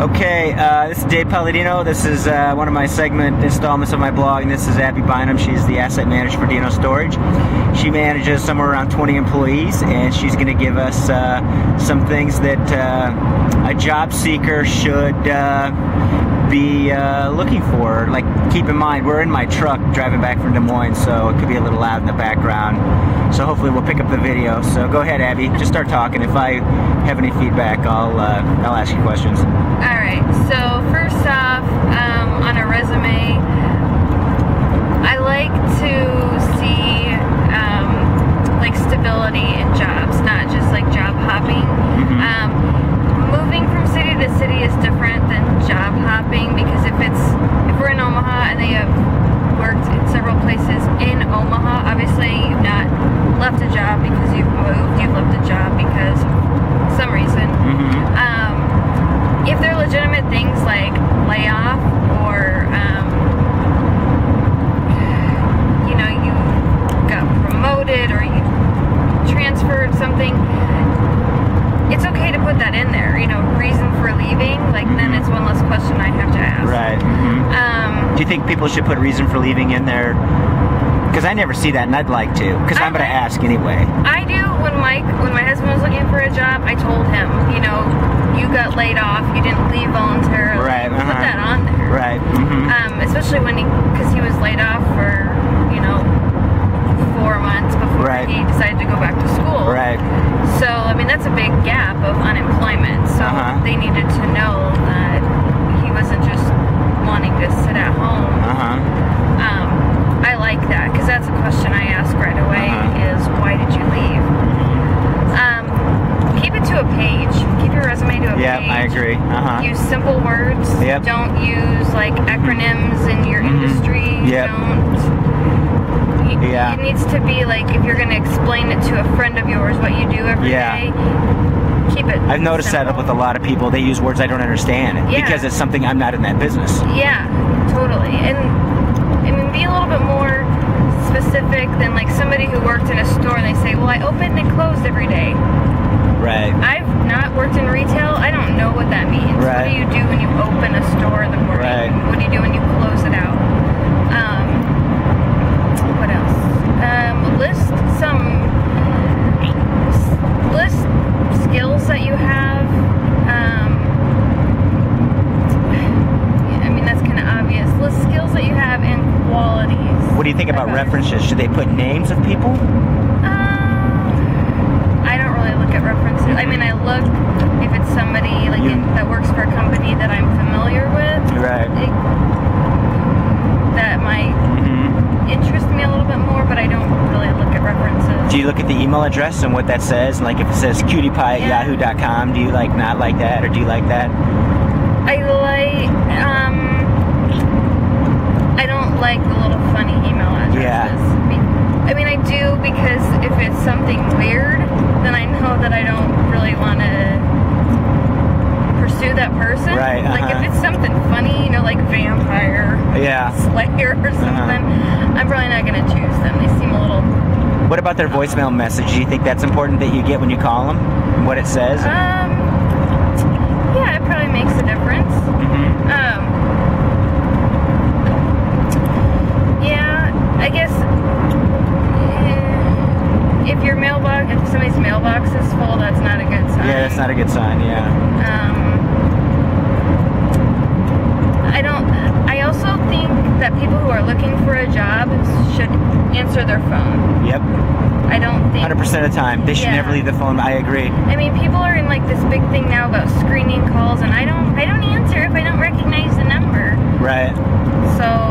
Okay, this is Dave Palladino. This is one of my installments of my blog, and this is Abby Bynum. She's the asset manager for Dino Storage. She manages somewhere around 20 employees, and she's going to give us some things that a job seeker should be looking for. Like, keep in mind, we're in my truck driving back from Des Moines, so it could be a little loud in the background. So hopefully we'll pick up the video. So go ahead, Abby, just start talking. If I have any feedback, I'll ask you questions. All right. So first off, on a resume, I like to see like stability in jobs, not just like job hopping. Moving from city to city is different than job hopping, because if we're in Omaha and they have worked in several places in Omaha, obviously you've not left a job because you've moved, you've left a job because of some reason. If they're legitimate things like layoff or you got promoted or you transferred something, it's okay to put that in there, reason for leaving, like then it's one less question I have to ask. Right. Do you think people should put reason for leaving in there? Because I never see that, and I'd like to, because I'm going to ask anyway. I do. When my husband was looking for a job, I told him, you got laid off, you didn't leave voluntarily. Right. Put that on there. Right. Especially because he was laid off for, 4 months before he decided to go back to school. Right. So, that's a big gap of unemployment. So they needed to know that he wasn't just wanting to sit at home. I like that, because that's a question I ask right away, is why did you leave? Keep it to a page. Keep your resume to a page. Yeah, I agree. Use simple words. Yep. Don't use like acronyms in your industry. Yep. It needs to be like, if you're going to explain it to a friend of yours what you do every day, keep it I've noticed simple. That with a lot of people, they use words I don't understand because it's something I'm not in that business. Yeah, totally. And be a little bit more specific than like somebody who worked in a store and they say, well, I opened and closed every day. Right. I've not worked in retail. I don't know what that means. Right. What do you do when you open a store in the morning? Right. What do you do when you close it out? What else? List skills that you have. That's kind of obvious. List skills that you have and qualities. What do you think about references? Should they put names of people? I don't really look at references. I look if it's somebody that works for a company that I'm familiar with. Right. That might interest me a little bit more, but I don't really look at references. Do you look at the email address and what that says? Like if it says cutiepie@yahoo.com, do you not like that, or do you like that? I don't like the little funny email addresses. Yeah. I do, because if it's something weird, then I know that I don't really want to pursue that person. Right. Like if it's something funny, like vampire, slayer or something, I'm probably not going to choose them. They seem a little... What about their voicemail message? Do you think that's important that you get when you call them? And what it says? Yeah, it probably makes a difference. I guess if somebody's mailbox is full, that's not a good sign. Yeah, that's not a good sign. Yeah. I also think that people who are looking for a job should answer their phone. Yep. I don't think 100% of the time they should never leave the phone. I agree. People are in like this big thing now about screening calls, and I don't answer if I don't recognize the number. Right. So.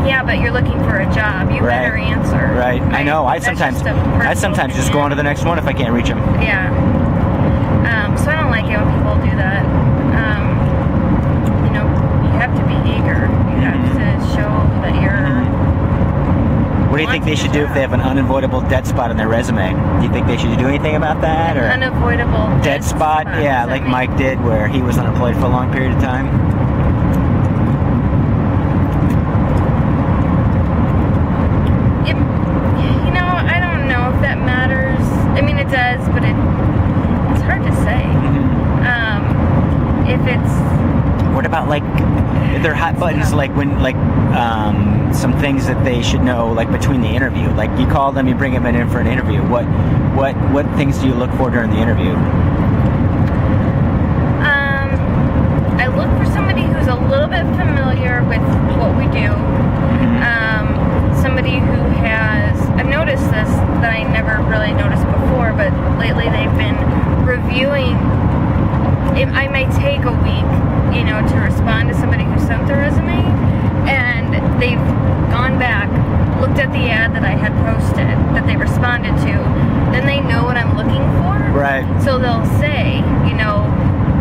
Yeah, but you're looking for a job. You better answer. Right. I know. I sometimes just go on to the next one if I can't reach them. Yeah. So I don't like it when people do that. You have to be eager. You have to show that you're... What do you think they should do if they have an unavoidable dead spot on their resume? Do you think they should do anything about that? Or unavoidable dead spot? Yeah, like Mike did, where he was unemployed for a long period of time. I don't know if that matters. It does, but it's hard to say. If it's What about like their hot buttons? Like when some things that they should know, like between the interview. Like you call them, you bring them in for an interview. What things do you look for during the interview? I look for somebody who's a little bit familiar with what we do. Somebody who has, I've noticed this that I never really noticed before, but lately they've been reviewing. I might take a week, to respond to somebody who sent their resume, and they've gone back, looked at the ad that I had posted, that they responded to, then they know what I'm looking for. Right. So they'll say,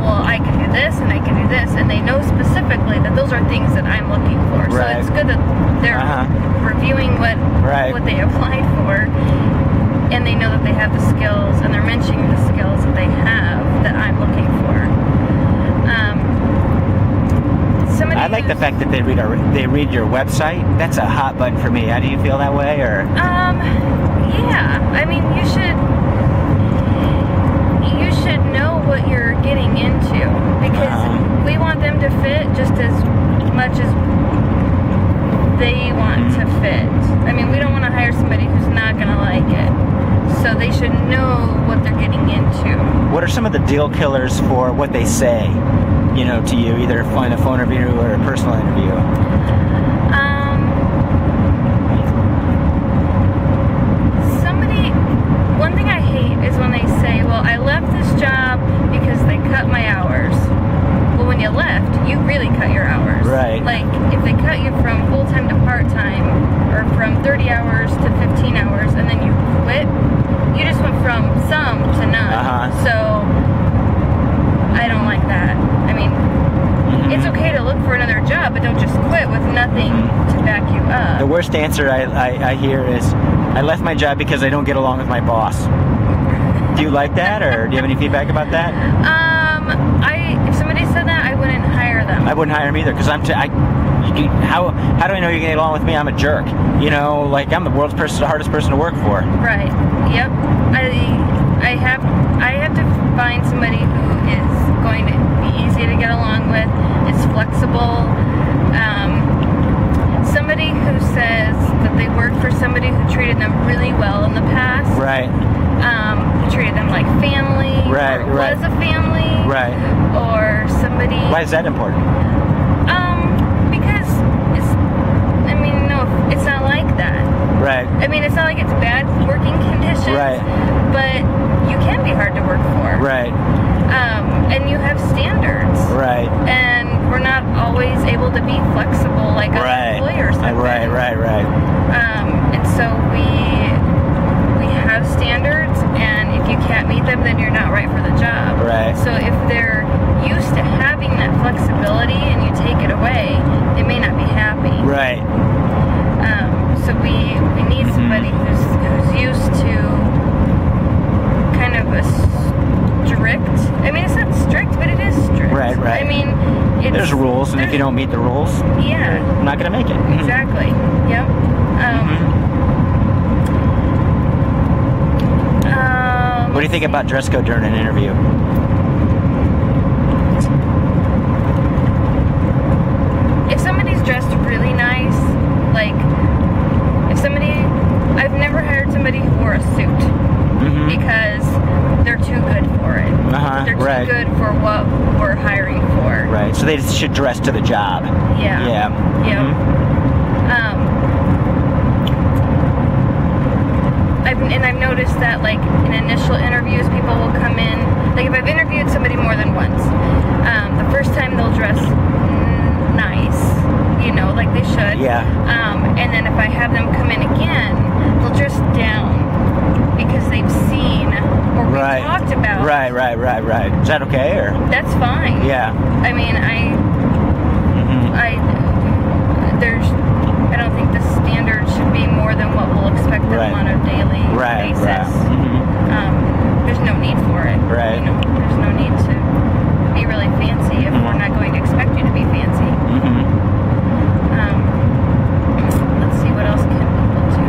well, I can do this and I can do this, and they know specifically that those are things that I'm looking for. Right. So it's good that they're reviewing what they applied for, and they know that they have the skills, and they're mentioning the skills that they have that I'm looking for. I like the fact that they read your website. That's a hot button for me. How do you feel that way, or? Yeah. I mean, you should know what you're getting into, because we want them to fit just as much as they want to fit. I mean, we don't want to hire somebody who's not going to like it. So they should know what they're getting into. What are some of the deal killers for what they say, to you, either in a phone interview or a personal interview? One thing I hate is when they say, well, I left this job because they cut my hours. Well, when you left, you really cut your hours. Right. Like, if they cut you from full-time to part-time, or from 30 hours to 15 hours, and then you quit, you just went from some to none. So, I don't like that. I mean, it's okay to look for another job, but don't just quit with nothing to back you up. The worst answer I hear is, I left my job because I don't get along with my boss. Do you like that, or do you have any feedback about that? If somebody said that, I wouldn't hire them. I wouldn't hire them either, because how do I know you're getting along with me? I'm a jerk. I'm the world's hardest person to work for. Right. Yep. I have to find somebody who is going to be easy to get along with, is flexible. Somebody who says that they worked for somebody who treated them really well in the past. Right. Who treated them like family. Right. Or was a family. Right. Or somebody. Why is that important? Because it's not like that. Right. I mean, it's not like it's bad working conditions. Right. But you can be hard to work for. Right. And you have standards. Right. And we're not always able to be flexible like other employers have been. Right. And so we have standards, and if you can't meet them, then you're not right for the job. Right. So if they're used to having that flexibility and you take it away, they may not be happy. Right. So we need somebody who's used to kind of a strict. I mean, it's not strict, but it is strict. Right. I mean, there's rules, and if you don't meet the rules, you're not going to make it. Exactly. Yep. What do you think about dress code during an interview? If somebody's dressed really nice, I've never hired somebody who wore a suit because they're too good for it. They're too good for what we're hiring for. Right. So they should dress to the job. Yeah. Yeah. I've noticed that, in initial interviews, people will come in. If I've interviewed somebody more than once, the first time they'll dress nice, like they should. Yeah. And then if I have them come in again, they'll dress down because they've seen or we talked about. Right. Is that okay, or? That's fine. Yeah. I mean, I don't think the standard should be more than what we'll expect them on a daily basis. There's no need for it. Right. There's no need to be really fancy if we're not going to expect you to be fancy. Let's see, what else can people do?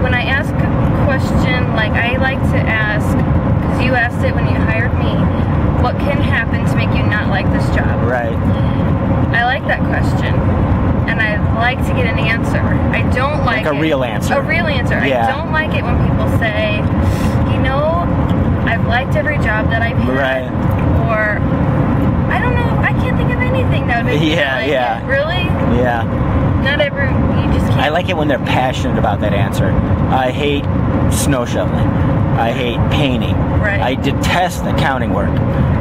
When I ask a question, I like to ask, because you asked it when you hired me, what can happen to make you not like this job? Right. I like that question, and I like to get an answer. I don't like a real answer. A real answer. Yeah. I don't like it when people say, you know, I've liked every job that I've had. Right. Or, I don't know, I can't think of anything that would make me like it. Really? Yeah. Not every, you just can't. I like it when they're passionate about that answer. I hate snow shoveling. I hate painting. Right. I detest accounting work.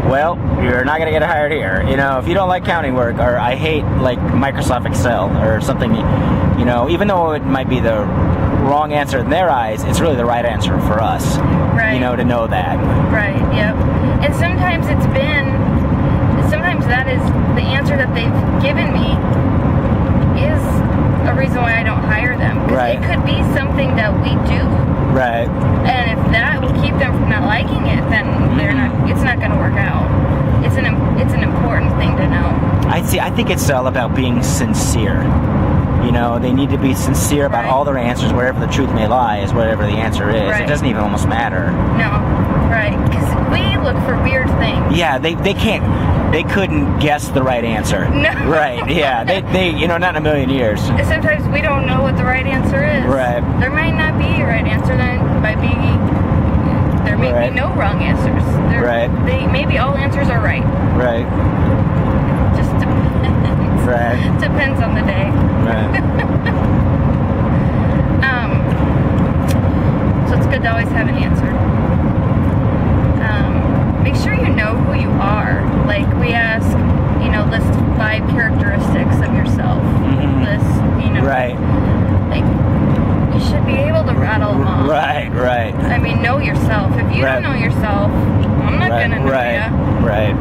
Well, you're not going to get hired here. You know, if you don't like accounting work, or I hate like Microsoft Excel or something, you know, even though it might be the wrong answer in their eyes, it's really the right answer for us. Right. You know, to know that. Right, yep. And sometimes that is the answer that they've given me is a reason why I don't hire them. Because Right. it could be something that we do. Right. And if that will keep them from not liking it, then they're not. It's not going to work out. It's an important thing to know. I think it's all about being sincere. You know, they need to be sincere about Right. all their answers. Wherever the truth may lie is whatever the answer is. Right. It doesn't even almost matter. No, right? Because we look for weird things. Yeah, they couldn't guess the right answer. No. Right. Yeah. They you know, not in a million years. Sometimes we don't know what the right answer is. Right. There might not be a right answer. Then there may Right. be no wrong answers. Right. Maybe all answers are right. Right. Just depends. Right. Depends on the day. Right. So it's good to always have an answer. Make sure you know who you are. Like we ask, you know, list 5 characteristics of yourself. Mhm. List, you know. Right. Like you should be able to rattle them off. Right. Right. I mean, know yourself. If you Right. don't know yourself, I'm not Right. gonna know Right. you. Right.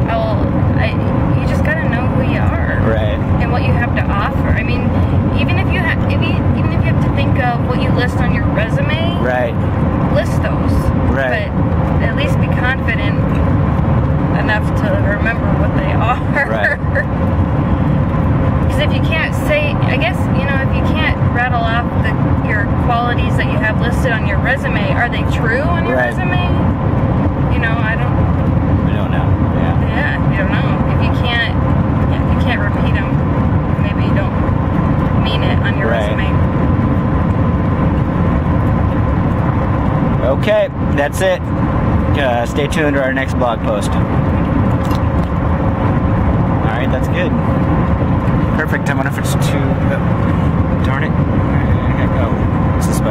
You just gotta know who you are. Right. And what you have to offer. I mean, even if you have to think of what you list on your resume, Right. list those. Right. But at least be confident enough to remember what they are. Right. Because if you can't say, I guess, you know, if you can't rattle off your qualities that you have listed on your resume, are they true on your Right. resume? You know, We don't know. Yeah. yeah, you don't know. If you can't repeat them, maybe you don't mean it on your Right. resume. Okay, that's it. Stay tuned to our next blog post. All right, that's good. Perfect. I wonder if it's too. Darn it.